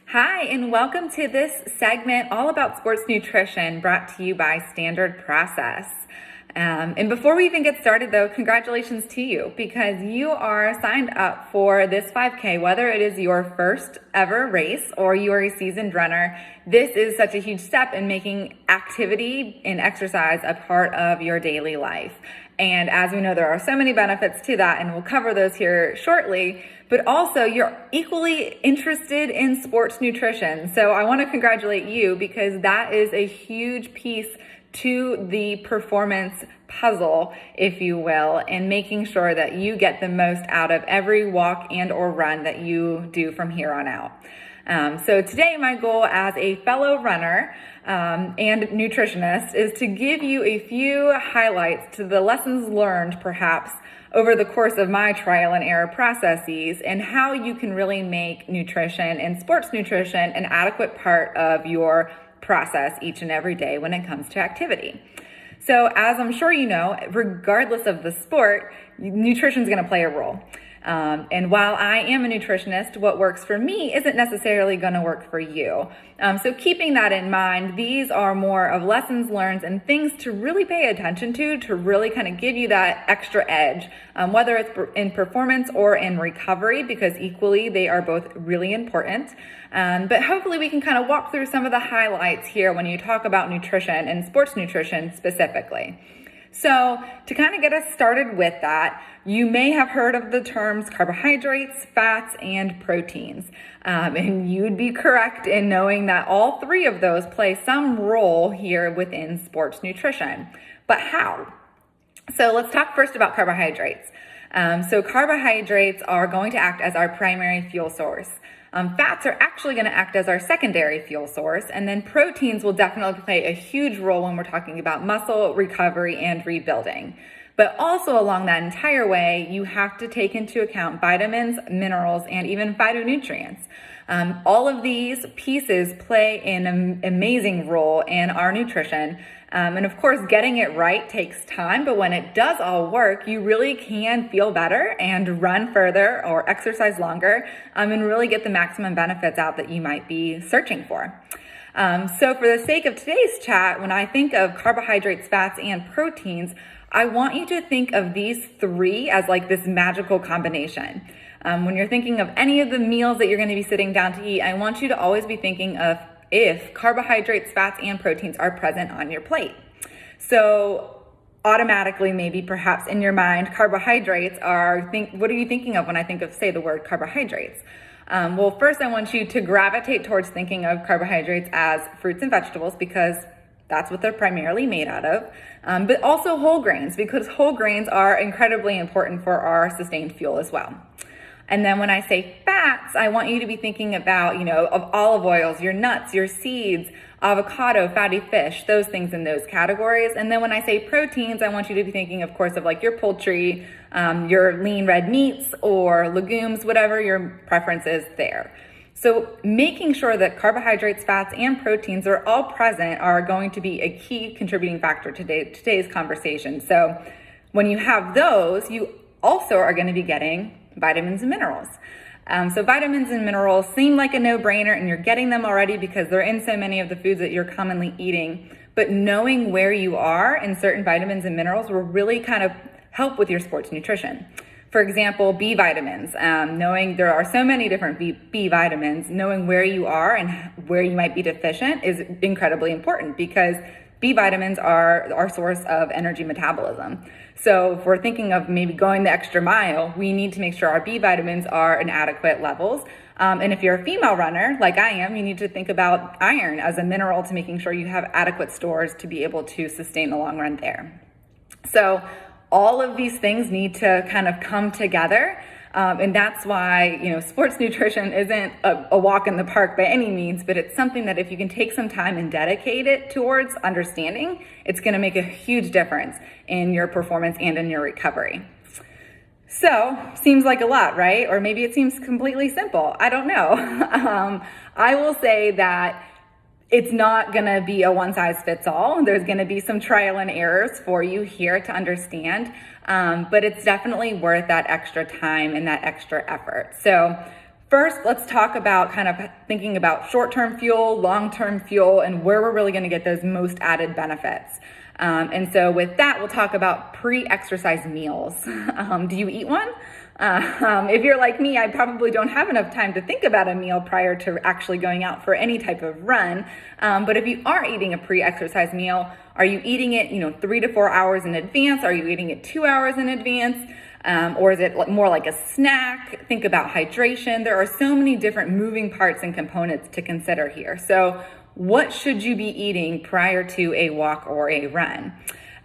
Hi, and welcome to this segment all about sports nutrition brought to you by Standard Process. And before we even get started though, congratulations to you because you are signed up for this 5K, whether it is your first ever race or you are a seasoned runner. This is such a huge step in making activity and exercise a part of your daily life. And as we know, there are so many benefits to that, and we'll cover those here shortly. But also, you're equally interested in sports nutrition. So I want to congratulate you because that is a huge piece to the performance puzzle, if you will, and making sure that you get the most out of every walk and or run that you do from here on out. So today my goal as a fellow runner and nutritionist is to give you a few highlights to the lessons learned perhaps over the course of my trial and error processes and how you can really make nutrition and sports nutrition an adequate part of your process each and every day when it comes to activity. So as I'm sure you know, regardless of the sport, nutrition is going to play a role. And while I am a nutritionist, what works for me isn't necessarily going to work for you. So keeping that in mind, these are more of lessons learned and things to really pay attention to really kind of give you that extra edge, whether it's in performance or in recovery, because equally they are both really important. But hopefully we can kind of walk through some of the highlights here when you talk about nutrition and sports nutrition specifically. So to kind of get us started with that, you may have heard of the terms carbohydrates, fats, and proteins. And you'd be correct in knowing that all three of those play some role here within sports nutrition. But how? So let's talk first about carbohydrates. So carbohydrates are going to act as our primary fuel source. Fats are actually going to act as our secondary fuel source, and then proteins will definitely play a huge role when we're talking about muscle recovery and rebuilding. But also along that entire way, you have to take into account vitamins, minerals, and even phytonutrients. All of these pieces play an amazing role in our nutrition. And of course, getting it right takes time, but when it does all work, you really can feel better and run further or exercise longer and really get the maximum benefits out that you might be searching for. So for the sake of today's chat, when I think of carbohydrates, fats, and proteins, I want you to think of these three as like this magical combination. When you're thinking of any of the meals that you're going to be sitting down to eat, I want you to always be thinking of if carbohydrates, fats, and proteins are present on your plate. So automatically, maybe perhaps in your mind, carbohydrates what are you thinking of when I think of, say, the word carbohydrates? Well, first I want you to gravitate towards thinking of carbohydrates as fruits and vegetables because that's what they're primarily made out of, but also whole grains because whole grains are incredibly important for our sustained fuel as well. And then when I say fats, I want you to be thinking about, of olive oils, your nuts, your seeds, avocado, fatty fish, those things in those categories. And then when I say proteins, I want you to be thinking, of course, of like your poultry, your lean red meats or legumes, whatever your preference is there. So making sure that carbohydrates, fats, and proteins are all present are going to be a key contributing factor to today's conversation. So when you have those, you also are going to be getting vitamins and minerals. So vitamins and minerals seem like a no-brainer and you're getting them already because they're in so many of the foods that you're commonly eating. But knowing where you are in certain vitamins and minerals will really kind of help with your sports nutrition. For example, B vitamins, knowing there are so many different B vitamins, knowing where you are and where you might be deficient is incredibly important because B vitamins are our source of energy metabolism. So if we're thinking of maybe going the extra mile, we need to make sure our B vitamins are in adequate levels. And if you're a female runner, like I am, you need to think about iron as a mineral to making sure you have adequate stores to be able to sustain the long run there. So all of these things need to kind of come together. And that's why, sports nutrition isn't a walk in the park by any means, but it's something that if you can take some time and dedicate it towards understanding, it's going to make a huge difference in your performance and in your recovery. So, seems like a lot, right? Or maybe it seems completely simple. I don't know. I will say that it's not going to be a one size fits all. There's going to be some trial and errors for you here to understand, but it's definitely worth that extra time and that extra effort. So First, let's talk about kind of thinking about short-term fuel, long-term fuel, and where we're really going to get those most added benefits. And so with that, we'll talk about pre-exercise meals. Do you eat one? If you're like me, I probably don't have enough time to think about a meal prior to actually going out for any type of run. But if you are eating a pre-exercise meal, are you eating it, 3 to 4 hours in advance? Are you eating it 2 hours in advance? Or is it more like a snack? Think about hydration. There are so many different moving parts and components to consider here. So what should you be eating prior to a walk or a run?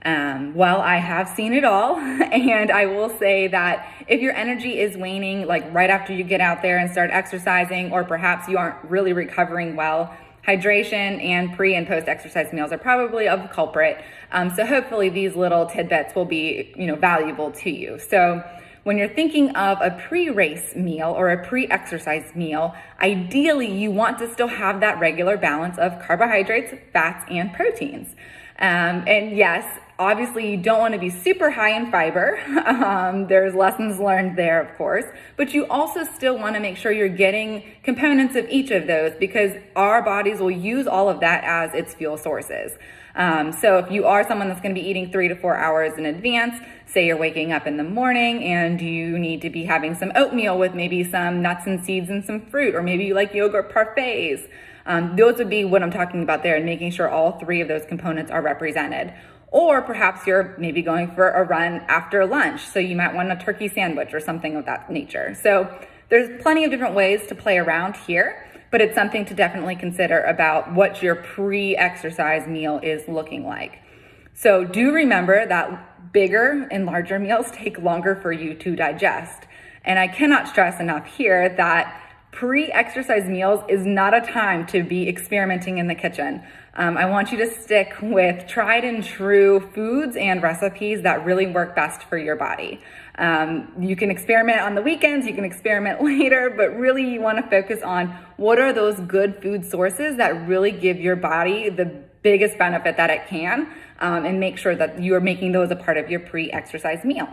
Well, I have seen it all, and I will say that if your energy is waning, like right after you get out there and start exercising, or perhaps you aren't really recovering well, hydration and pre and post exercise meals are probably a culprit. So hopefully these little tidbits will be, valuable to you. So when you're thinking of a pre-race meal or a pre-exercise meal, ideally you want to still have that regular balance of carbohydrates, fats, and proteins. And yes, obviously you don't want to be super high in fiber. There's lessons learned there, of course, but you also still want to make sure you're getting components of each of those, because our bodies will use all of that as its fuel sources. So if you are someone that's going to be eating 3 to 4 hours in advance, say you're waking up in the morning and you need to be having some oatmeal with maybe some nuts and seeds and some fruit, or maybe you like yogurt parfaits. Those would be what I'm talking about there, and making sure all 3 of those components are represented. Or perhaps you're maybe going for a run after lunch, so you might want a turkey sandwich or something of that nature. So there's plenty of different ways to play around here, but it's something to definitely consider about what your pre-exercise meal is looking like. So do remember that bigger and larger meals take longer for you to digest. And I cannot stress enough here that pre-exercise meals is not a time to be experimenting in the kitchen. I want you to stick with tried and true foods and recipes that really work best for your body. You can experiment on the weekends, you can experiment later, but really you want to focus on what are those good food sources that really give your body the biggest benefit that it can, and make sure that you are making those a part of your pre-exercise meal.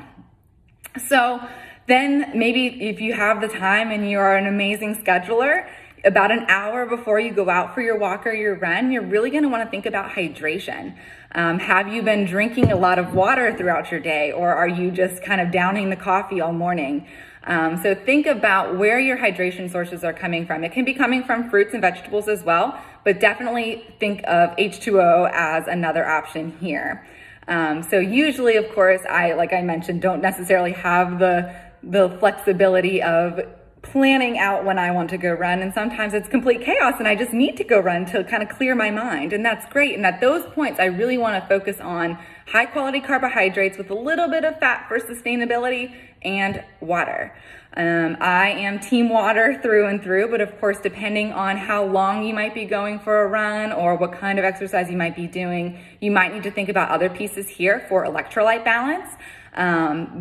So then maybe if you have the time and you are an amazing scheduler, about an hour before you go out for your walk or your run, you're really going to want to think about hydration. Have you been drinking a lot of water throughout your day, or are you just kind of downing the coffee all morning? So think about where your hydration sources are coming from. It can be coming from fruits and vegetables as well, but definitely think of H2O as another option here. So usually, of course, like I mentioned, don't necessarily have the flexibility of planning out when I want to go run, and sometimes it's complete chaos and I just need to go run to kind of clear my mind, and that's great. And at those points I really want to focus on high quality carbohydrates with a little bit of fat for sustainability and water. I am team water through and through, but of course depending on how long you might be going for a run or what kind of exercise you might be doing, you might need to think about other pieces here for electrolyte balance.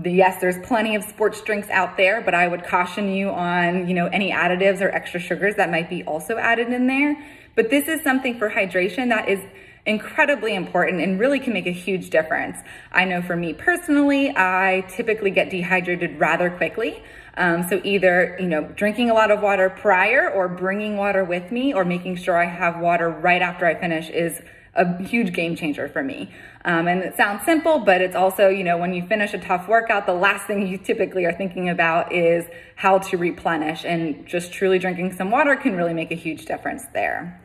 Yes, there's plenty of sports drinks out there, but I would caution you on, any additives or extra sugars that might be also added in there. But this is something for hydration that is incredibly important and really can make a huge difference. I know for me personally, I typically get dehydrated rather quickly. So either, drinking a lot of water prior or bringing water with me or making sure I have water right after I finish is a huge game changer for me. And it sounds simple, but it's also, when you finish a tough workout, the last thing you typically are thinking about is how to replenish, and just truly drinking some water can really make a huge difference there.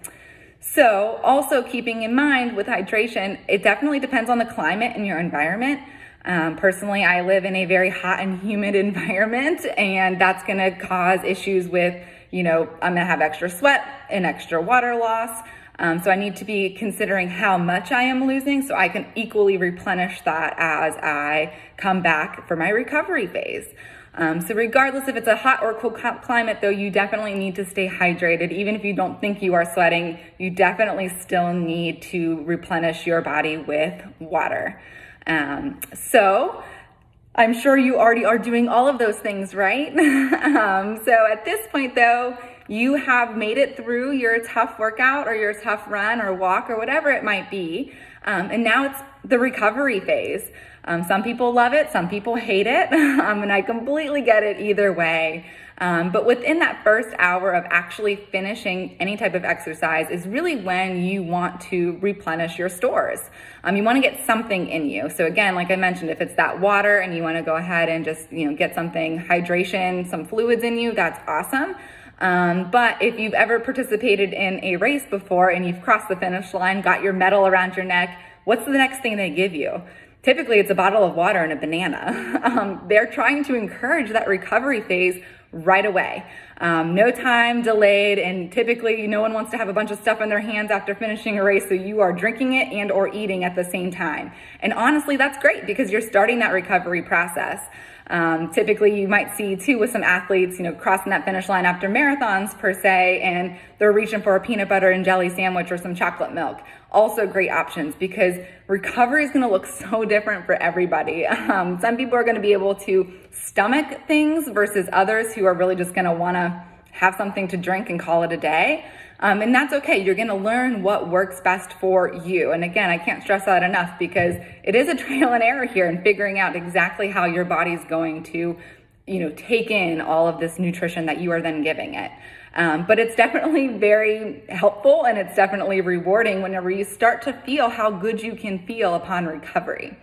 So also keeping in mind with hydration, it definitely depends on the climate and your environment. Personally, I live in a very hot and humid environment, and that's going to cause issues with, I'm going to have extra sweat and extra water loss. So I need to be considering how much I am losing so I can equally replenish that as I come back for my recovery phase. So regardless if it's a hot or cold climate, though, you definitely need to stay hydrated. Even if you don't think you are sweating, you definitely still need to replenish your body with water. So I'm sure you already are doing all of those things, right? So at this point, though, you have made it through your tough workout or your tough run or walk or whatever it might be. And now it's the recovery phase. Some people love it, some people hate it, and I completely get it either way. But within that first hour of actually finishing any type of exercise is really when you want to replenish your stores. You want to get something in you. So again, like I mentioned, if it's that water and you want to go ahead and just, get something, hydration, some fluids in you, that's awesome. But if you've ever participated in a race before and you've crossed the finish line, got your medal around your neck, what's the next thing they give you? Typically, it's a bottle of water and a banana. They're trying to encourage that recovery phase right away. No time delayed, and typically no one wants to have a bunch of stuff in their hands after finishing a race, so you are drinking it and or eating at the same time. And honestly, that's great because you're starting that recovery process. Typically you might see too with some athletes, crossing that finish line after marathons per se, and they're reaching for a peanut butter and jelly sandwich or some chocolate milk. Also great options because recovery is going to look so different for everybody. Some people are going to be able to stomach things versus others who are really just going to want to have something to drink and call it a day. And that's okay. You're going to learn what works best for you. And again, I can't stress that enough because it is a trial and error here in figuring out exactly how your body's going to, take in all of this nutrition that you are then giving it. But it's definitely very helpful and it's definitely rewarding whenever you start to feel how good you can feel upon recovery.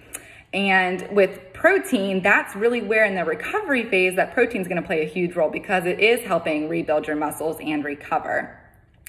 And with protein, that's really where in the recovery phase that protein is going to play a huge role because it is helping rebuild your muscles and recover.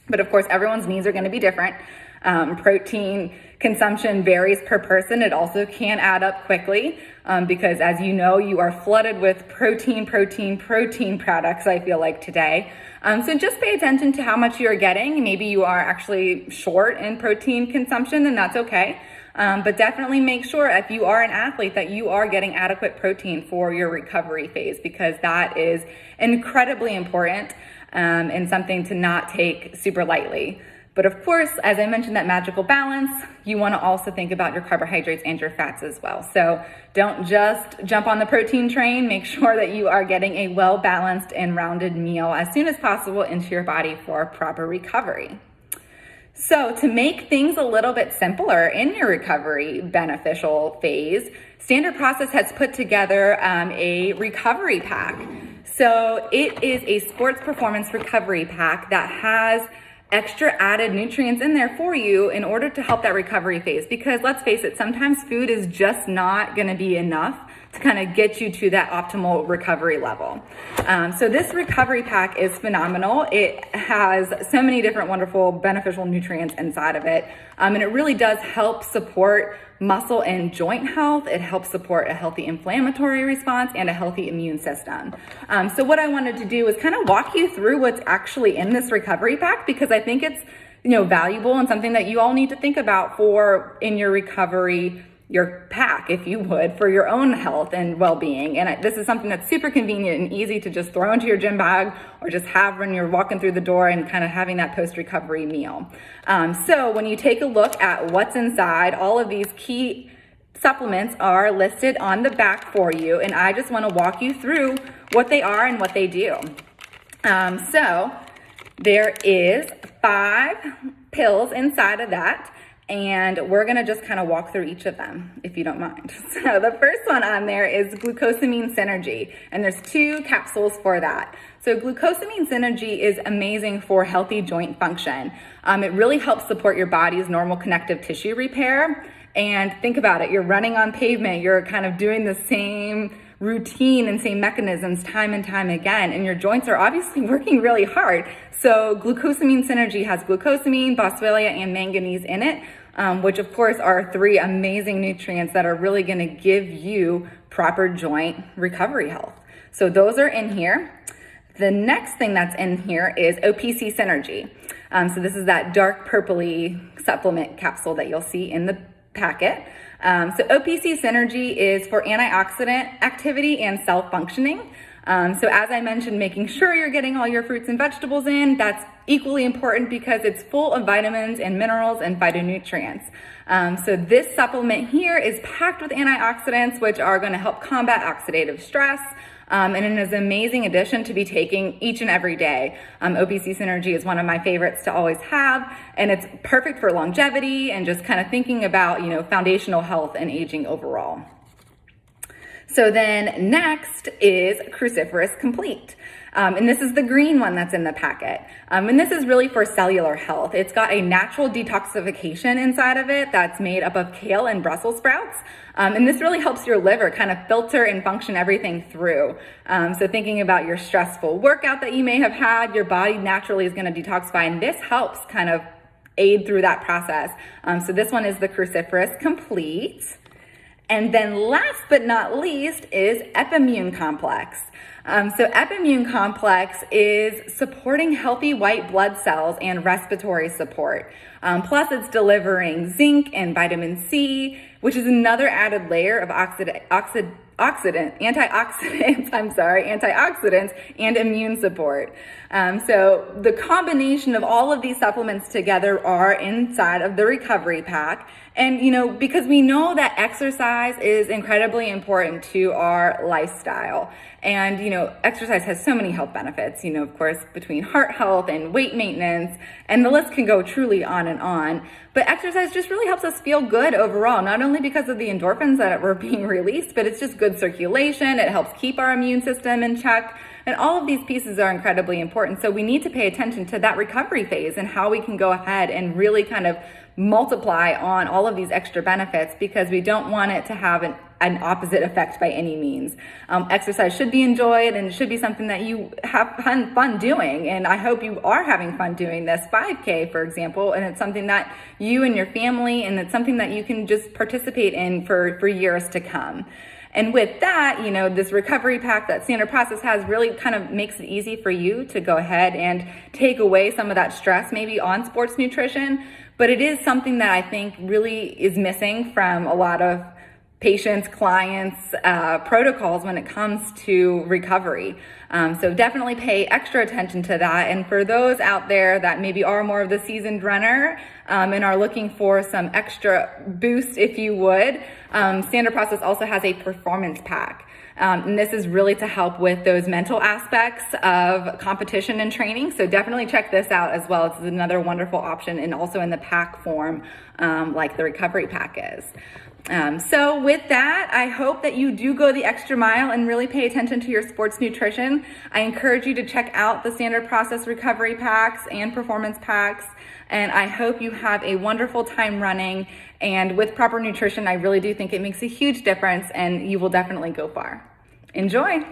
But of course, everyone's needs are going to be different. Protein consumption varies per person. It also can add up quickly because as you know, you are flooded with protein products, I feel like today. So just pay attention to how much you're getting. Maybe you are actually short in protein consumption, and that's okay. But definitely make sure if you are an athlete that you are getting adequate protein for your recovery phase because that is incredibly important and something to not take super lightly. But of course, as I mentioned, that magical balance, you want to also think about your carbohydrates and your fats as well. So don't just jump on the protein train. Make sure that you are getting a well-balanced and rounded meal as soon as possible into your body for proper recovery. So to make things a little bit simpler in your recovery beneficial phase, Standard Process has put together a recovery pack. So it is a sports performance recovery pack that has extra added nutrients in there for you in order to help that recovery phase. Because let's face it, sometimes food is just not going to be enough to kind of get you to that optimal recovery level. So this recovery pack is phenomenal. It has so many different wonderful beneficial nutrients inside of it. And it really does help support muscle and joint health. It helps support a healthy inflammatory response and a healthy immune system. So what I wanted to do is kind of walk you through what's actually in this recovery pack because I think it's valuable and something that you all need to think about for in your recovery, your pack, if you would, for your own health and well-being. And this is something that's super convenient and easy to just throw into your gym bag or just have when you're walking through the door and kind of having that post-recovery meal. So when you take a look at what's inside, all of these key supplements are listed on the back for you. And I just want to walk you through what they are and what they do. So there is 5 pills inside of that. And we're going to just kind of walk through each of them, if you don't mind. So the first one on there is Glucosamine Synergy, and there's 2 capsules for that. So Glucosamine Synergy is amazing for healthy joint function. It really helps support your body's normal connective tissue repair. And think about it, you're running on pavement, you're kind of doing the same routine and same mechanisms time and time again, and your joints are obviously working really hard. So Glucosamine Synergy has glucosamine, boswellia, and manganese in it, which of course are 3 amazing nutrients that are really going to give you proper joint recovery health. So those are in here. The next thing that's in here is OPC Synergy. So this is that dark purpley supplement capsule that you'll see in the packet. So OPC Synergy is for antioxidant activity and cell functioning. So as I mentioned, making sure you're getting all your fruits and vegetables in, that's equally important because it's full of vitamins and minerals and phytonutrients. So this supplement here is packed with antioxidants, which are going to help combat oxidative stress. And it is an amazing addition to be taking each and every day. OPC Synergy is one of my favorites to always have, and it's perfect for longevity and just kind of thinking about, foundational health and aging overall. So then next is Cruciferous Complete. And this is the green one that's in the packet. And this is really for cellular health. It's got a natural detoxification inside of it that's made up of kale and Brussels sprouts. And this really helps your liver kind of filter and function everything through. So thinking about your stressful workout that you may have had, your body naturally is going to detoxify, and this helps kind of aid through that process. So this one is the Cruciferous Complete. And then last but not least is Epimmune Complex. So Epimmune Complex is supporting healthy white blood cells and respiratory support. Plus it's delivering zinc and vitamin C, which is another added layer of antioxidants and immune support. So the combination of all of these supplements together are inside of the recovery pack. And, because we know that exercise is incredibly important to our lifestyle. And, exercise has so many health benefits, of course, between heart health and weight maintenance, and the list can go truly on and on. But exercise just really helps us feel good overall, not only because of the endorphins that were being released, but it's just good circulation. It helps keep our immune system in check. And all of these pieces are incredibly important. So we need to pay attention to that recovery phase and how we can go ahead and really kind of multiply on all of these extra benefits, because we don't want it to have an opposite effect by any means. Exercise should be enjoyed, and it should be something that you have fun doing. And I hope you are having fun doing this 5K, for example, and it's something that you and your family, and it's something that you can just participate in for years to come. And with that, this recovery pack that Standard Process has really kind of makes it easy for you to go ahead and take away some of that stress maybe on sports nutrition. But it is something that I think really is missing from a lot of patients, clients, protocols when it comes to recovery. So definitely pay extra attention to that. And for those out there that maybe are more of the seasoned runner and are looking for some extra boost, if you would, Standard Process also has a performance pack. And this is really to help with those mental aspects of competition and training. So definitely check this out as well. It's another wonderful option, and also in the pack form, like the recovery pack is. So with that, I hope that you do go the extra mile and really pay attention to your sports nutrition. I encourage you to check out the Standard Process recovery packs and performance packs. And I hope you have a wonderful time running. And with proper nutrition, I really do think it makes a huge difference, and you will definitely go far. Enjoy.